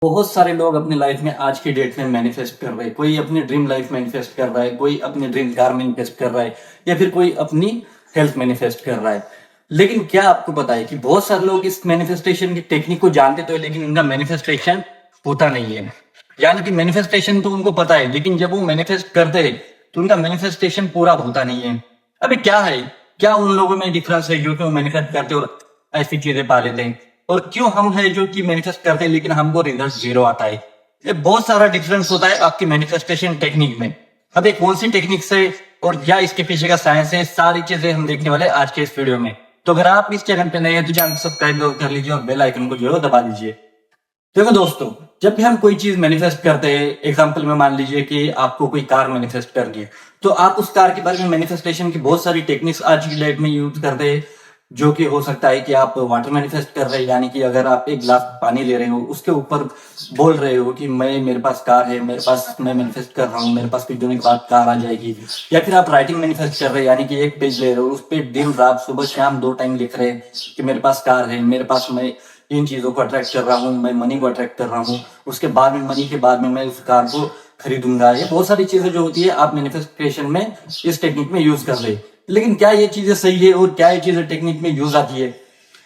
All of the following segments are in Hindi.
बहुत सारे लोग अपनी लाइफ में आज की डेट में मैनिफेस्ट कर रहे हैं। कोई अपनी ड्रीम लाइफ मैनिफेस्ट कर रहा है, कोई अपनी ड्रीम कार मैनिफेस्ट कर रहा है, या फिर कोई अपनी हेल्थ मैनिफेस्ट कर रहा है। लेकिन क्या आपको पता है कि बहुत सारे लोग इस मैनिफेस्टेशन की टेक्निक को जानते तो है, लेकिन उनका मैनिफेस्टेशन होता नहीं है। यानी कि मैनिफेस्टेशन तो उनको पता है, लेकिन जब वो मैनिफेस्ट करते हैं तो उनका मैनिफेस्टेशन पूरा होता नहीं है। अभी क्या है, क्या उन लोगों में डिफरेंस है जो कि वो मैनिफेस्ट करते और ऐसी चीजें पा लेते हैं, और क्यों हम है जो कि मैनिफेस्ट करते हैं लेकिन हमको रिजल्ट जीरो आता है। ये बहुत सारा डिफरेंस होता है आपकी मैनिफेस्टेशन टेक्निक में। अब ये कौन सी टेक्निक से और क्या इसके पीछे का साइंस है, सारी चीजें हम देखने वाले आज के इस वीडियो में। तो अगर आप इस चैनल पे नए हैं तो चैनल सब्सक्राइब कर लीजिए और बेल आइकन को जो है दबा दीजिए। देखो दोस्तों, जब भी हम कोई चीज मैनिफेस्ट करते हैं, एग्जांपल में मान लीजिए कि आपको कोई कार मैनिफेस्ट करनी है, तो आप उस कार के बारे में मैनिफेस्टेशन की बहुत सारी टेक्निक्स आज की डेट में यूज करते हैं। जो कि हो सकता है कि आप वाटर मैनिफेस्ट कर रहे हैं, यानी कि अगर आप एक गिलास पानी ले रहे हो उसके ऊपर बोल रहे हो कि मेरे पास कार है, मेरे पास, मैं मैनिफेस्ट कर रहा हूँ मेरे पास कुछ दिनों के बाद कार आ जाएगी। या फिर आप राइटिंग मैनिफेस्ट कर रहे हैं, यानी कि एक पेज ले रहे हो, उस पे दिन रात सुबह शाम 2 टाइम लिख रहे हैं कि मेरे पास कार है, मेरे पास, मैं इन चीजों को अट्रैक्ट कर रहा हूँ, मैं मनी को अट्रैक्ट कर रहा हूँ, उसके बाद में मनी के बाद में मैं उस कार को खरीदूंगा। ये बहुत सारी चीजें जो होती है आप मैनिफेस्टेशन में इस टेक्निक में यूज कर रहे हैं। लेकिन क्या ये चीजें सही है और क्या ये चीजें टेक्निक में यूज आती है?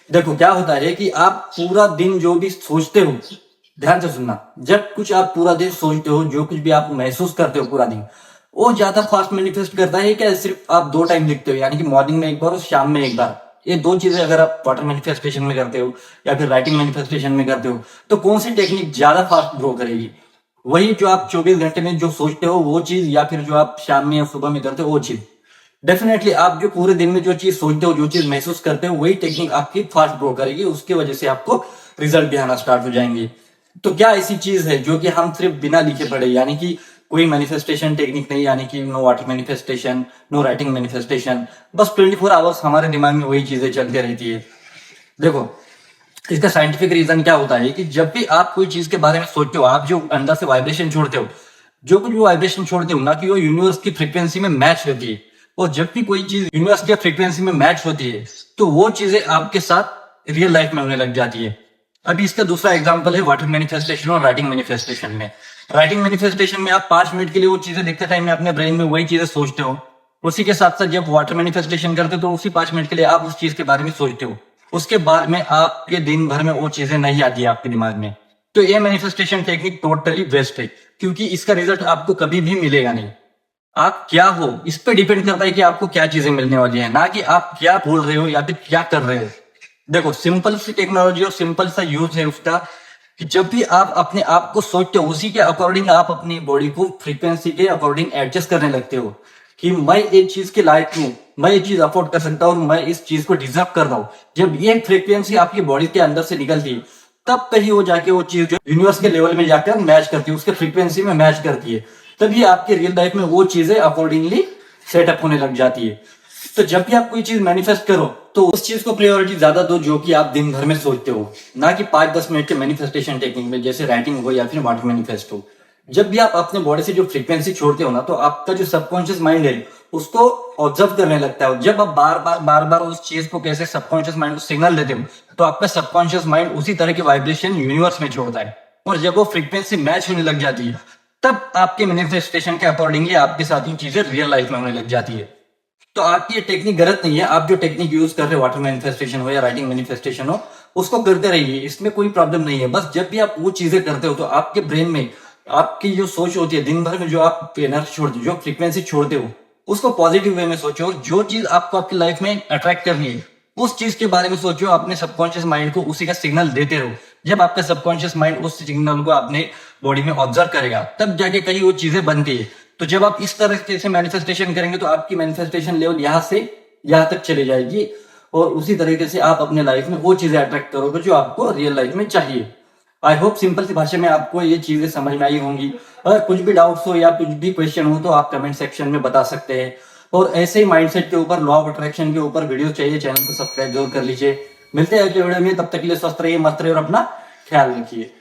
देखो क्या होता है कि आप पूरा दिन जो भी सोचते हो, ध्यान से सुनना, जब कुछ आप पूरा दिन सोचते हो, जो कुछ भी आप महसूस करते हो पूरा दिन, वो ज्यादा फास्ट मैनिफेस्ट करता है। क्या सिर्फ आप 2 टाइम लिखते हो, यानी कि मॉर्निंग में एक बार और शाम में एक बार, ये 2 चीजें अगर आप वाटर मैनिफेस्टेशन में करते हो या फिर राइटिंग मैनिफेस्टेशन में करते हो, तो कौन सी टेक्निक ज्यादा फास्ट ग्रो करेगी? वही जो आप 24 घंटे में जो सोचते हो वो चीज, या फिर जो आप शाम में या सुबह में करते हो वो चीज? डेफिनेटली आप जो पूरे दिन में जो चीज सोचते हो, जो चीज महसूस करते हो, वही टेक्निक आपकी फास्ट ग्रो करेगी। उसकी वजह से आपको रिजल्ट भी आना स्टार्ट हो जाएंगे। तो क्या ऐसी चीज है जो कि हम सिर्फ बिना लिखे पढ़े, यानी कि कोई मैनिफेस्टेशन टेक्निक नहीं, यानी कि no water manifestation, no writing manifestation, बस 24 आवर्स हमारे दिमाग में वही चीजें चलती रहती है? देखो, इसका साइंटिफिक रीजन क्या होता है कि जब भी आप कोई चीज के बारे में सोचते हो, आप जो अंदर से वाइब्रेशन छोड़ते हो, जो कुछ भी वाइब्रेशन छोड़ते हो ना, कि वो यूनिवर्स की फ्रीक्वेंसी में मैच होती है। और जब भी कोई चीज यूनिवर्स की फ्रीक्वेंसी में मैच होती है, तो वो चीजें आपके साथ रियल लाइफ में होने लग जाती है। अभी इसका दूसरा एग्जांपल है वाटर मैनिफेस्टेशन और राइटिंग मैनिफेस्टेशन में। राइटिंग मैनिफेस्टेशन में आप 5 मिनट के लिए वो चीजें देखते टाइम में अपने ब्रेन में वही चीजें सोचते हो। उसी के साथ साथ जब वाटर मैनिफेस्टेशन करते हो तो उसी 5 मिनट के लिए आप उस चीज के बारे में सोचते हो। उसके बाद में आपके दिन भर में वो चीजें नहीं आती है आपके दिमाग में। तो ये मैनिफेस्टेशन टेक्निक टोटली वेस्ट है, क्योंकि इसका रिजल्ट आपको कभी भी मिलेगा नहीं। आप क्या हो इस पे डिपेंड करता है कि आपको क्या चीजें मिलने वाली है, ना कि आप क्या बोल रहे हो या फिर क्या कर रहे हो। देखो, सिंपल सी टेक्नोलॉजी और सिंपल सा यूज है उसका, कि जब भी आप अपने आप को सोचते हो, उसी के अकॉर्डिंग आप अपनी बॉडी को फ्रीक्वेंसी के अकॉर्डिंग एडजस्ट करने लगते हो कि मैं एक चीज के लायक हूँ, मैं ये चीज अफोर्ड कर सकता हूँ, मैं इस चीज को डिजर्व कर रहा हूँ। जब ये फ्रीक्वेंसी आपकी बॉडी के अंदर से निकलती है, तब कहीं वो जाके वो चीज जो यूनिवर्स के लेवल में जाकर मैच करती है, उसके फ्रीक्वेंसी में मैच करती है, तभी आपके रियल लाइफ में वो चीजें अकॉर्डिंगली सेटअप होने लग जाती है। तो जब भी आप कोई चीज मैनिफेस्ट करो तो उस चीज को प्रायोरिटी ज्यादा दो जो कि आप दिन भर में सोचते हो, ना कि 5-10 मिनट के मैनिफेस्टेशन टेक्निक में, जैसे राइटिंग हो या फिर वाटर मैनिफेस्ट हो। जब भी आप अपने बॉडी से जो फ्रीक्वेंसी छोड़ते हो ना, तो आपका जो सबकॉन्शियस माइंड है उसको ऑब्जर्व करने लगता है। जब आप बार बार उस चीज को कैसे सबकॉन्शियस माइंड को सिग्नल देते हो, तो आपका सबकॉन्शियस माइंड उसी तरह की वाइब्रेशन यूनिवर्स में छोड़ता है, और जब वो फ्रीक्वेंसी मैच होने लग जाती है, तब आपके मैनिफेस्टेशन के अकॉर्डिंगली आपके साथ ही चीजें रियल लाइफ में होने लग जाती है। तो आपकी ये टेक्निक गलत नहीं है। आप जो टेक्निक यूज कर रहे हो, वाटर मैनिफेस्टेशन हो या राइटिंग मैनिफेस्टेशन हो, उसको करते रहिए, इसमें कोई प्रॉब्लम नहीं है। बस जब भी आप वो चीजें करते हो तो आपके ब्रेन में आपकी जो सोच होती है, दिन भर में जो आप एनर्जी छोड़ते हो, जो फ्रीक्वेंसी छोड़ते हो, उसको पॉजिटिव वे में सोचो। जो चीज आपको आपकी लाइफ में अट्रैक्ट करनी है, उस चीज के बारे में सोचो, अपने सबकॉन्शियस माइंड को उसी का सिग्नल देते रहो। जब आपका सबकॉन्शियस माइंड उस सिग्नल को अपने बॉडी में ऑब्जर्व करेगा, तब जाके कहीं वो चीजें बनती है। तो जब आप इस तरह से मैनिफेस्टेशन करेंगे तो आपकी मैनिफेस्टेशन लेवल यहाँ से यहाँ तक चली जाएगी, और उसी तरीके से आप अपने लाइफ में वो चीजें अट्रैक्ट करोगे जो आपको रियल लाइफ में चाहिए। आई होप सिंपल सी भाषा में आपको ये चीजें समझ में आई होंगी। अगर कुछ भी डाउट्स हो या कुछ भी क्वेश्चन हो तो आप कमेंट सेक्शन में बता सकते हैं। और ऐसे ही माइंडसेट के ऊपर, लॉ ऑफ अट्रैक्शन के ऊपर वीडियो चाहिए, चैनल को सब्सक्राइब जरूर कर लीजिए। मिलते हैं अगले वीडियो में, तब तक के लिए स्वस्थ रहिए, मस्त रहिए और अपना ख्याल रखिए।